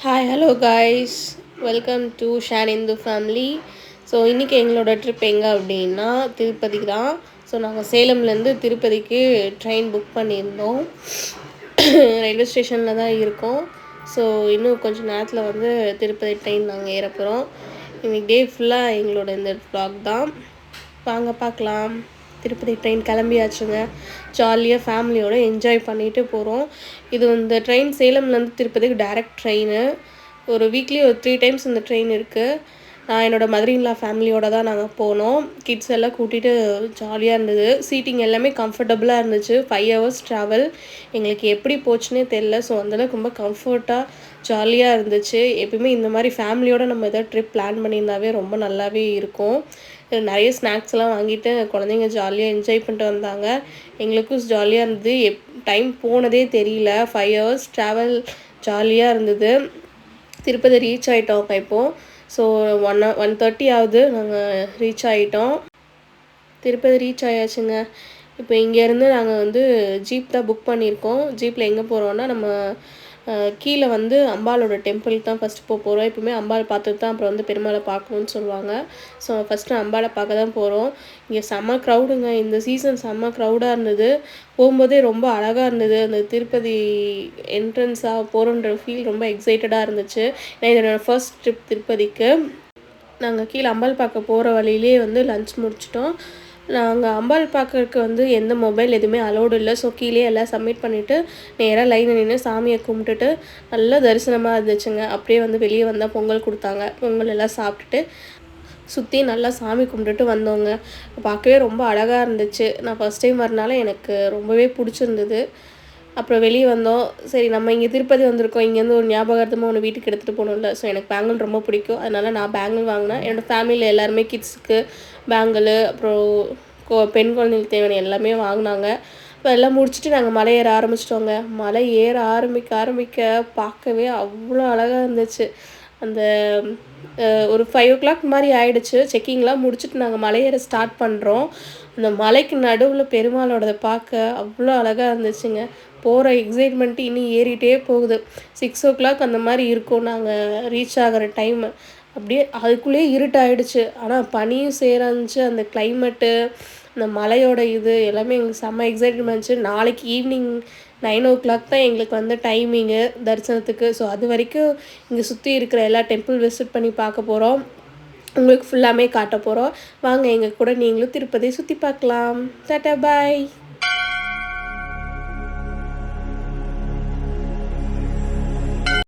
Hi hello guys, welcome to Shane Hindu family. So இன்றைக்கி எங்களோட trip எங்கே அப்படின்னா திருப்பதிக்கு தான். ஸோ நாங்கள் சேலம்லேருந்து திருப்பதிக்கு ட்ரெயின் புக் பண்ணியிருந்தோம். ரயில்வே ஸ்டேஷனில் தான் இருக்கோம். ஸோ இன்னும் கொஞ்சம் நேரத்தில் வந்து திருப்பதி ட்ரெயின் நாங்கள் ஏற போகிறோம். இன்றைக்கி டே ஃபுல்லாக எங்களோட இந்த வ்ளாக் தான். வாங்க பார்க்கலாம். திருப்பதி ட்ரெயின் கிளம்பியாச்சுங்க. ஜாலியாக ஃபேமிலியோடு என்ஜாய் பண்ணிட்டு போகிறோம். இது இந்த ட்ரெயின் சேலம்லேருந்து திருப்பதிக்கு டைரக்ட் ட்ரெயின். ஒரு வீக்லி ஒரு 3 டைம்ஸ் இந்த ட்ரெயின் இருக்குது. நான் என்னோடய மதர்-இன்-லா ஃபேமிலியோடு தான் நாங்கள் போனோம். கிட்ஸ் எல்லாம் கூட்டிகிட்டு ஜாலியாக இருந்தது. சீட்டிங் எல்லாமே கம்ஃபர்டபுளாக இருந்துச்சு. 5 ஹவர்ஸ் ட்ராவல் எங்களுக்கு எப்படி போச்சுன்னே தெரில. ஸோ அந்தளவுக்கு ரொம்ப கம்ஃபர்ட்டாக ஜாலியாக இருந்துச்சு. எப்பயுமே இந்த மாதிரி ஃபேமிலியோடு நம்ம எதாவது ட்ரிப் பிளான் பண்ணியிருந்தாவே ரொம்ப நல்லாவே இருக்கும். நிறைய ஸ்நாக்ஸ்லாம் வாங்கிட்டு குழந்தைங்க ஜாலியாக என்ஜாய் பண்ணிட்டு வந்தாங்க. எங்களுக்கும் ஜாலியாக இருந்தது. டைம் போனதே தெரியல. 5 ஹவர்ஸ் ட்ராவல் ஜாலியாக இருந்தது. திருப்பதி ரீச் ஆகிட்டோம் இப்போது. ஸோ 1:30 ஆகுது, நாங்கள் ரீச் ஆகிட்டோம். திருப்பதி ரீச் ஆயாச்சுங்க. இப்போ இங்கேருந்து நாங்கள் வந்து ஜீப் தான் புக் பண்ணியிருக்கோம். ஜீப்பில் எங்கே போகிறோன்னா நம்ம கீழே வந்து அம்பாளோட டெம்பிளுக்கு தான் ஃபஸ்ட்டு போகிறோம். எப்பவுமே அம்பாள் பார்த்துட்டு தான் அப்புறம் வந்து பெருமாளை பார்க்கணுன்னு சொல்லுவாங்க. ஸோ ஃபஸ்ட்டு அம்பாளை பார்க்க தான் போகிறோம். இங்கே செம்ம க்ரௌடுங்க. இந்த சீசன் செம்ம க்ரௌடாக இருந்தது. போகும்போதே ரொம்ப அழகாக இருந்தது. அந்த திருப்பதி என்ட்ரன்ஸாக போகிறோன்ற ஃபீல் ரொம்ப எக்ஸைட்டடாக இருந்துச்சு. ஏன்னா இது என்னோடய ஃபர்ஸ்ட் ட்ரிப் திருப்பதிக்கு. நாங்கள் கீழே அம்பாள் பார்க்க போகிற வழியிலே வந்து லன்ச் முடிச்சிட்டோம். நாங்கள் அம்பாள் பார்க்கறதுக்கு வந்து எந்த மொபைல் எதுவுமே அலோடு இல்லை. ஸோ கீழே எல்லாம் சப்மிட் பண்ணிவிட்டு நேராக லைனில் நின்று சாமியை கும்பிட்டுட்டு நல்ல தரிசனமாக இருந்துச்சுங்க. அப்படியே வந்து வெளியே வந்தால் பொங்கல் கொடுத்தாங்க. பொங்கல் எல்லாம் சாப்பிட்டுட்டு சுற்றி நல்லா சாமி கும்பிட்டுட்டு வந்தோங்க. பார்க்கவே ரொம்ப அழகாக இருந்துச்சு. நான் ஃபஸ்ட் டைம் வரனால எனக்கு ரொம்பவே பிடிச்சிருந்தது. அப்புறம் வெளியே வந்தோம். சரி, நம்ம இங்கே திருப்பதி வந்திருக்கோம், இங்கேருந்து ஒரு ஞாபகார்த்தமாக ஒன்று வீட்டுக்கு எடுத்துகிட்டு போகணும்ல. ஸோ எனக்கு பேங்கிள் ரொம்ப பிடிக்கும். அதனால் நான் பேங்கிள் வாங்கினேன். என்னோடய ஃபேமிலியில் எல்லாருமே கிட்ஸுக்கு பேங்கிள், அப்புறம் பெண் குழந்தைங்களுக்கு தேவையான எல்லாமே வாங்கினாங்க. இப்போ எல்லாம் முடிச்சுட்டு நாங்கள் மலை ஏற ஆரம்பிச்சிட்டோங்க. மலை ஏற ஆரம்பிக்க பார்க்கவே அவ்வளோ அழகாக இருந்துச்சு. அந்த ஒரு 5 o'clock மாதிரி ஆகிடுச்சு. செக்கிங்லாம் முடிச்சுட்டு நாங்கள் மலையேற ஸ்டார்ட் பண்ணுறோம். அந்த மலைக்கு நடுவில் பெருமாளோடதை பார்க்க அவ்வளோ அழகாக இருந்துச்சுங்க. போகிற எக்ஸைட்மெண்ட்டு இன்னும் ஏறிட்டே போகுது. 6 o'clock அந்த மாதிரி இருக்கும் நாங்கள் ரீச் ஆகிற டைமு. அப்படியே அதுக்குள்ளேயே இருட்டாயிடுச்சு. ஆனால் பனியும் சேரந்துச்சு. அந்த கிளைமேட்டு, அந்த மலையோட இது எல்லாமே எங்களுக்கு செம்ம எக்ஸைட்மெண்ட் இருந்துச்சு. நாளைக்கு ஈவினிங் 9 o'clock தான் எங்களுக்கு வந்து டைமிங்கு தரிசனத்துக்கு. ஸோ அது வரைக்கும் இங்கே சுற்றி இருக்கிற எல்லா டெம்பிள் விசிட் பண்ணி பார்க்க போகிறோம். உங்களுக்கு ஃபுல்லாமே காட்ட போகிறோம். வாங்க எங்கள் கூட நீங்களும் திருப்பதி சுற்றி பார்க்கலாம். டாட்டா பாய்.